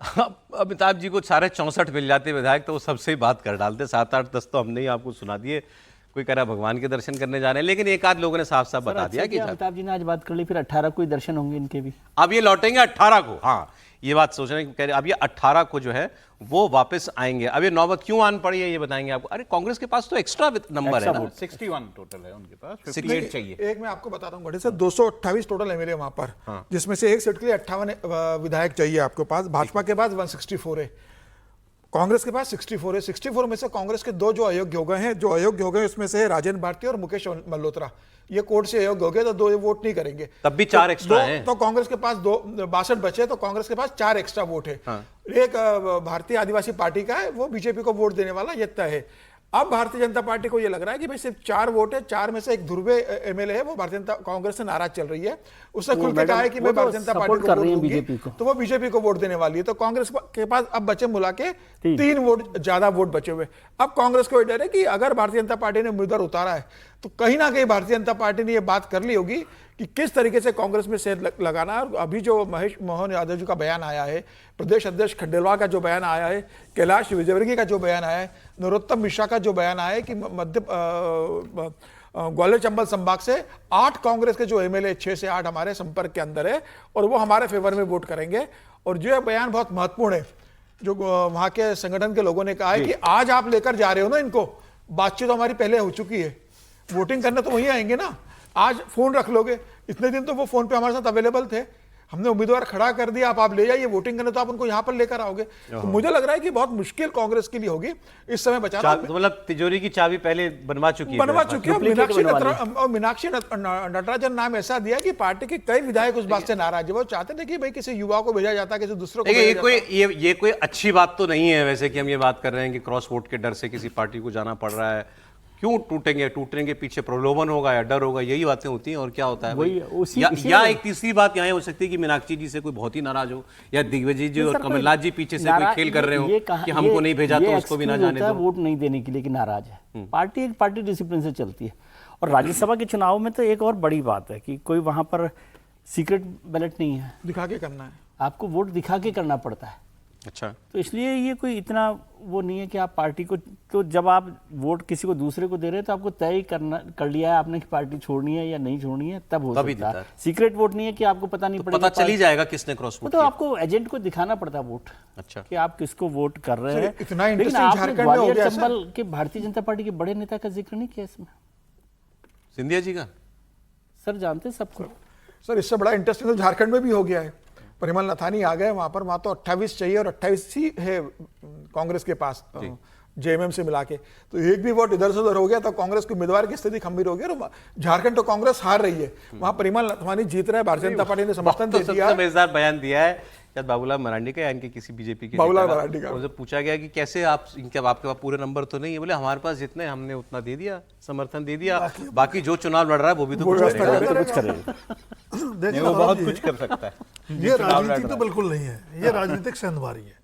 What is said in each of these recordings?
अब अमिताभ जी को सारे 64 मिल जाते विधायक तो वो सबसे ही बात कर डालते। 7 8 10 तो हमने ही आपको सुना दिए। कोई कह रहा भगवान के दर्शन करने जा रहे हैं, लेकिन एक आध लोगों ने साफ साफ बता दिया कि अमिताभ जी ने आज बात कर ली, फिर 18 को ही दर्शन होंगे इनके भी। अब ये लौटेंगे 18 को। हाँ, ये बात सोच रहे हैं, कह रहे अब ये 18 को जो है वो वापस आएंगे। अब ये नौबत क्यों आन पड़ी है ये बताएंगे आपको। अरे कांग्रेस के पास तो एक्स्ट्रा नंबर है ना, 61 टोटल है उनके पास, 58 चाहिए। एक मैं आपको बता रहा हूँ, सर 228 टोटल एमएलए वहां पर, जिसमें से एक सीट के लिए 58 विधायक चाहिए आपके पास। भाजपा के पास 164 है, कांग्रेस के पास 64 है। 64 में से कांग्रेस के दो जो अयोग्य हो गए उसमें से राजेंद्र भारती और मुकेश मल्होत्रा, ये कोर्ट से अयोग्य हो गए तो 2 वोट नहीं करेंगे, तब भी 4 एक्स्ट्रा हैं। तो कांग्रेस के पास 62 बचे, तो कांग्रेस के पास 4 एक्स्ट्रा वोट है। एक भारतीय आदिवासी पार्टी का है, वो बीजेपी को वोट देने वाला ये तय है। अब भारतीय जनता पार्टी को ये लग रहा है कि भाई सिर्फ 4 वोट है, 4 में से एक ध्रुवे एमएलए है, वो भारतीय जनता कांग्रेस से नाराज चल रही है। उसने खुल के कहा है कि मैं भारतीय जनता पार्टी को वोट दूंगी, तो वो बीजेपी को वोट देने वाली है। तो कांग्रेस के पास अब बचे मिला के 3 वोट, ज्यादा वोट बचे हुए। अब कांग्रेस को ये डर है कि अगर भारतीय जनता पार्टी ने उम्मीदवार उतारा है तो कहीं ना कहीं भारतीय जनता पार्टी ने ये बात कर ली होगी कि किस तरीके से कांग्रेस में शेर लगाना है। अभी जो महेश मोहन यादव जी का बयान आया है, प्रदेश अध्यक्ष खंडेलवाल का जो बयान आया है, कैलाश विजयवर्गीय का जो बयान आया है, नरोत्तम मिश्रा का जो बयान आया है कि ग्वालियर चंबल संभाग से 8 कांग्रेस के जो एमएलए 6 से 8 हमारे संपर्क के अंदर है और वो हमारे फेवर में वोट करेंगे। और जो बयान बहुत महत्वपूर्ण है, जो वहां के संगठन के लोगों ने कहा है कि आज आप लेकर जा रहे हो ना इनको, बातचीत तो हमारी पहले हो चुकी है, वोटिंग करने तो वही आएंगे ना, आज फोन रख लोगे। इतने दिन तो वो फोन पे हमारे साथ अवेलेबल थे, हमने उम्मीदवार खड़ा कर दिया, आप ले जाइए वोटिंग करने, तो आप उनको यहां पर लेकर आओगे। तो मुझे लग रहा है कि बहुत मुश्किल कांग्रेस के लिए होगी इस समय बचाना। तो मतलब तिजोरी की चाबी पहले बनवा चुकी है। और मीनाक्षी नटराजन नाम ऐसा दिया कि पार्टी के कई विधायक उस बात से नाराज है। वो चाहते थे कि भाई किसी युवा को भेजा जाता, किसी दूसरे को। ये कोई अच्छी बात तो नहीं है वैसे कि हम ये बात कर रहे हैं कि क्रॉस वोट के डर से किसी पार्टी को जाना पड़ रहा है। क्यों टूटने के पीछे प्रलोभन होगा या डर होगा, यही बातें होती हैं। और क्या होता है या एक तीसरी बात यहाँ हो सकती है कि मीनाक्षी जी से कोई बहुत ही नाराज हो, या दिग्विजय जी और कमलनाथ जी पीछे से कोई खेल कर रहे हो कि हमको नहीं भेजा तो उसको भी ना जाने दो। वोट नहीं देने के लिए कि नाराज है, पार्टी डिसिप्लिन से चलती है। और राज्यसभा के चुनाव में तो एक और बड़ी बात है कि कोई वहां पर सीक्रेट बैलेट नहीं है, दिखा के करना है, आपको वोट दिखा के करना पड़ता है। अच्छा, तो इसलिए ये कोई इतना वो नहीं है कि आप पार्टी को, तो जब आप वोट किसी को दूसरे को दे रहे हैं तो आपको तय कर लिया है आपने कि पार्टी छोड़नी है या नहीं छोड़नी है, तब हो सकता है। सीक्रेट वोट नहीं है कि आपको पता नहीं पड़ेगा, पता चल ही जाएगा किसने क्रॉस वोट तो आपको एजेंट को दिखाना पड़ता है वोट। अच्छा, कि आप किसको वोट कर रहे हैं। इतना इंटरेस्टिंग झारखंड में हो गया चंबल के भारतीय जनता पार्टी के बड़े नेता का जिक्र नहीं किया इसमें, सिंधिया जी का। सर जानते सबको सर, इससे बड़ा इंटरेस्टिंग तो झारखंड में भी हो गया है। परिमल नथानी आ गए वहां पर, वहां तो 28 चाहिए और 28 ही है कांग्रेस के पास जेएमएम से मिला के। तो एक भी वोट इधर से उधर हो गया तो कांग्रेस के उम्मीदवार की स्थिति खंभीर हो गई। और झारखंड तो कांग्रेस हार रही है, वहां परिमल नथवानी जीत रहे हैं, भारतीय जनता पार्टी ने समर्थन दे दिया। सबसे मजेदार बयान दिया है शायद बाबूलाल मरांडी का या इनके किसी बीजेपी के बाबूलाल मरांडी का। उनसे पूछा गया कि कैसे आपके पास पूरे नंबर तो नहीं है, बोले हमारे पास जितने हमने उतना दे दिया, समर्थन दे दिया, बाकी जो चुनाव लड़ रहा है वो भी तो कुछ करेगा। देखिए वो बहुत कुछ कर सकता है। ये राजनीति तो बिल्कुल नहीं है, ये राजनीतिक सेंधमारी है।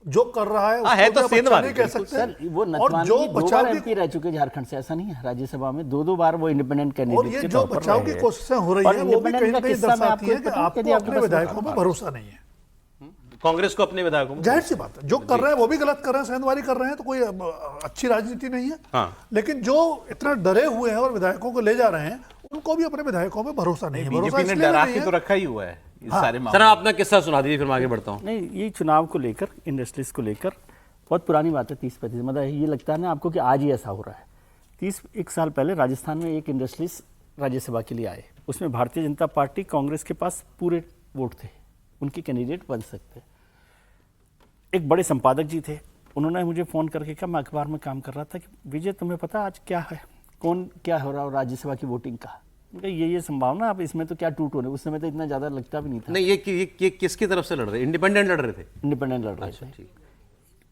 जो कर रहा है उसको तो सेंधमारी नहीं कह सकते। सर, वो नथवानी 2 बार एमपी रह चुके झारखंड से, ऐसा नहीं है, राज्यसभा में 2 बार वो इंडिपेंडेंट कैंडिडेट। और ये जो बचाव की कोशिशें हो रही है वो भी कहीं ना कहीं दर्शाती है कि आपको अपने विधायकों पर भरोसा नहीं है। कांग्रेस को अपने विधायकों में, जाहिर सी बात है, जो कर रहे हैं वो भी गलत कर रहे हैं, सेंधमारी कर रहे हैं, तो कोई अच्छी राजनीति नहीं है। हाँ। लेकिन जो इतना डरे हुए हैं और विधायकों को ले जा रहे हैं, उनको भी अपने विधायकों में भरोसा नहीं है। बीजेपी ने डरा के तो रखा ही हुआ है सारे मामले। सर, अपना किस्सा सुना दीजिए, फिर मैं आगे बढ़ता हूँ। नहीं, ये चुनाव को लेकर, इंडस्ट्रीज को लेकर बहुत पुरानी बात है। 30-35 मतलब ये लगता है ना आपको कि आज ही ऐसा हो रहा है। 31 साल पहले राजस्थान में एक इंडस्ट्रीज राज्यसभा के लिए आए, उसमें भारतीय जनता पार्टी कांग्रेस के पास पूरे वोट थे, उनके कैंडिडेट बन सकते। एक बड़े संपादक जी थे, उन्होंने मुझे फ़ोन करके कहा, मैं अखबार में काम कर रहा था, कि विजय तुम्हें पता आज क्या है, कौन क्या हो रहा है राज्यसभा की वोटिंग का। ये संभावना, अब इसमें तो क्या टूट होने, उस समय तो इतना ज़्यादा लगता भी नहीं था। नहीं, ये किसकी तरफ से लड़ रहे, इंडिपेंडेंट लड़ रहे थे? इंडिपेंडेंट लड़ रहे थे।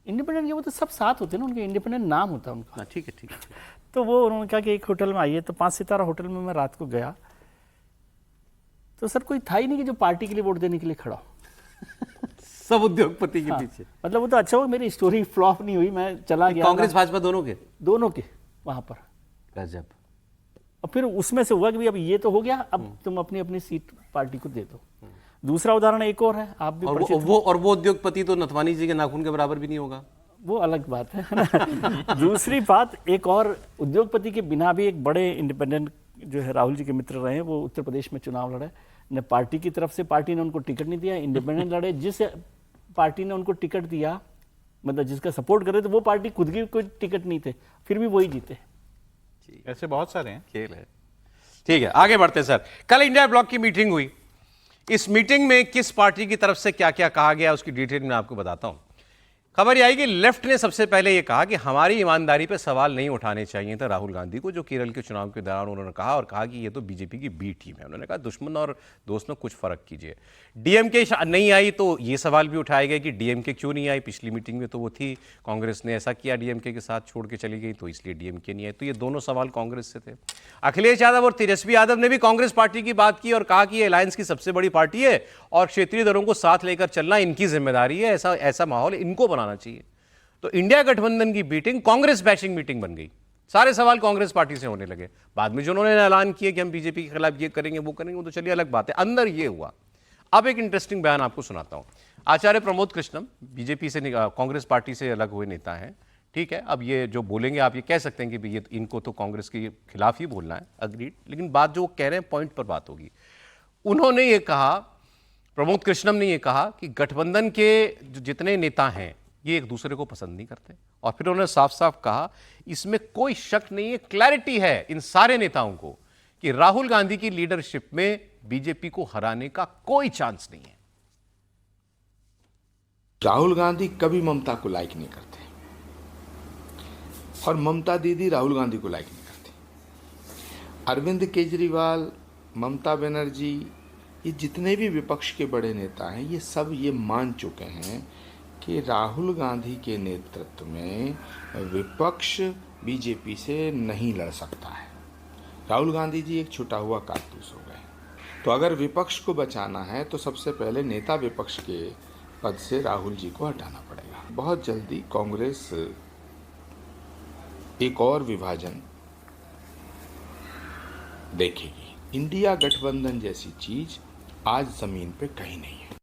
इंडिपेंडेंट के वो तो सब साथ होते हैं ना, उनके इंडिपेंडेंट नाम होता है उनका। ठीक है, ठीक है। तो वो उन्होंने कहा कि एक होटल में आइए, तो 5 सितारा होटल में मैं रात को गया, तो सर कोई था ही नहीं कि जो पार्टी के लिए वोट देने के लिए खड़ा हो। सब उद्योगपति के पीछे। मतलब वो तो अच्छा हो, मेरी स्टोरी फ्लॉप नहीं हुई, मैं चला गया। कांग्रेस भाजपा दोनों के वहां पर गजब। और फिर उसमें से हुआ कि अब ये तो हो गया, अब तुम अपनी अपनी सीट पार्टी को दे दो। दूसरा उदाहरण एक और है, आप भी और वो उद्योगपति तो नथवानी जी के नाखून के बराबर भी नहीं होगा। वो अलग बात है ना। दूसरी बात, एक और उद्योगपति के बिना भी एक बड़े इंडिपेंडेंट जो है राहुल जी के मित्र रहे, वो उत्तर प्रदेश में चुनाव लड़े, न पार्टी की तरफ से पार्टी ने उनको टिकट नहीं दिया, इंडिपेंडेंट लड़े, जिस पार्टी ने उनको टिकट दिया, मतलब जिसका सपोर्ट कर रहे थे, वो पार्टी खुद की कोई टिकट नहीं थे, फिर भी वही जीते। ऐसे बहुत सारे हैं। खेल है। ठीक है, आगे बढ़ते हैं सर। कल इंडिया ब्लॉक की मीटिंग हुई। इस मीटिंग में किस पार्टी की तरफ से क्या क्या कहा गया उसकी डिटेल में आपको बताता हूं। खबर यह आई कि लेफ्ट ने सबसे पहले यह कहा कि हमारी ईमानदारी पर सवाल नहीं उठाने चाहिए थे राहुल गांधी को, जो केरल के चुनाव के दौरान उन्होंने कहा, और कहा कि ये तो बीजेपी की बी टीम है। उन्होंने कहा दुश्मन और दोस्त में कुछ फर्क कीजिए। डीएमके नहीं आई तो ये सवाल भी उठाया गया कि डीएमके क्यों नहीं आई, पिछली मीटिंग में तो वो थी, कांग्रेस ने ऐसा किया डीएमके के साथ, छोड़ के चली गई, तो इसलिए डीएमके नहीं आई। तो ये दोनों सवाल कांग्रेस से थे। अखिलेश यादव और तेजस्वी यादव ने भी कांग्रेस पार्टी की बात की और कहा कि ये अलायंस की सबसे बड़ी पार्टी है और क्षेत्रीय दलों को साथ लेकर चलना इनकी जिम्मेदारी है, ऐसा माहौल इनको बनाना चाहिए। तो इंडिया गठबंधन की मीटिंग कांग्रेस बैशिंग मीटिंग बन गई। सारे सवाल कांग्रेस पार्टी से होने लगे। बाद में जो उन्होंने ऐलान किया कि हम बीजेपी के खिलाफ ये करेंगे वो करेंगे, वो तो चलिए अलग बात है, अंदर ये हुआ। अब एक इंटरेस्टिंग बयान आपको सुनाता हूं। आचार्य प्रमोद कृष्णम बीजेपी से कांग्रेस पार्टी से अलग हुए नेता हैं, ठीक है। अब ये जो बोलेंगे आप ये कह सकते हैं कि ये इनको तो कांग्रेस के खिलाफ ही बोलना है, अग्रीड, लेकिन बात जो वो कह रहे हैं पॉइंट पर बात होगी। उन्होंने ये कहा, प्रमोद कृष्णम ने ये कहा कि गठबंधन के जितने नेता हैं ये एक दूसरे को पसंद नहीं करते, और फिर उन्होंने साफ साफ कहा इसमें कोई शक नहीं है, क्लैरिटी है इन सारे नेताओं को कि राहुल गांधी की लीडरशिप में बीजेपी को हराने का कोई चांस नहीं है। राहुल गांधी कभी ममता को लाइक नहीं करते और ममता दीदी राहुल गांधी को लाइक नहीं करती। अरविंद केजरीवाल, ममता बनर्जी, ये जितने भी विपक्ष के बड़े नेता हैं, ये सब ये मान चुके हैं कि राहुल गांधी के नेतृत्व में विपक्ष बीजेपी से नहीं लड़ सकता है। राहुल गांधी जी एक छुटा हुआ कारतूस हो गए। तो अगर विपक्ष को बचाना है तो सबसे पहले नेता विपक्ष के पद से राहुल जी को हटाना पड़ेगा। बहुत जल्दी कांग्रेस एक और विभाजन देखेगी। इंडिया गठबंधन जैसी चीज आज जमीन पे कहीं नहीं है।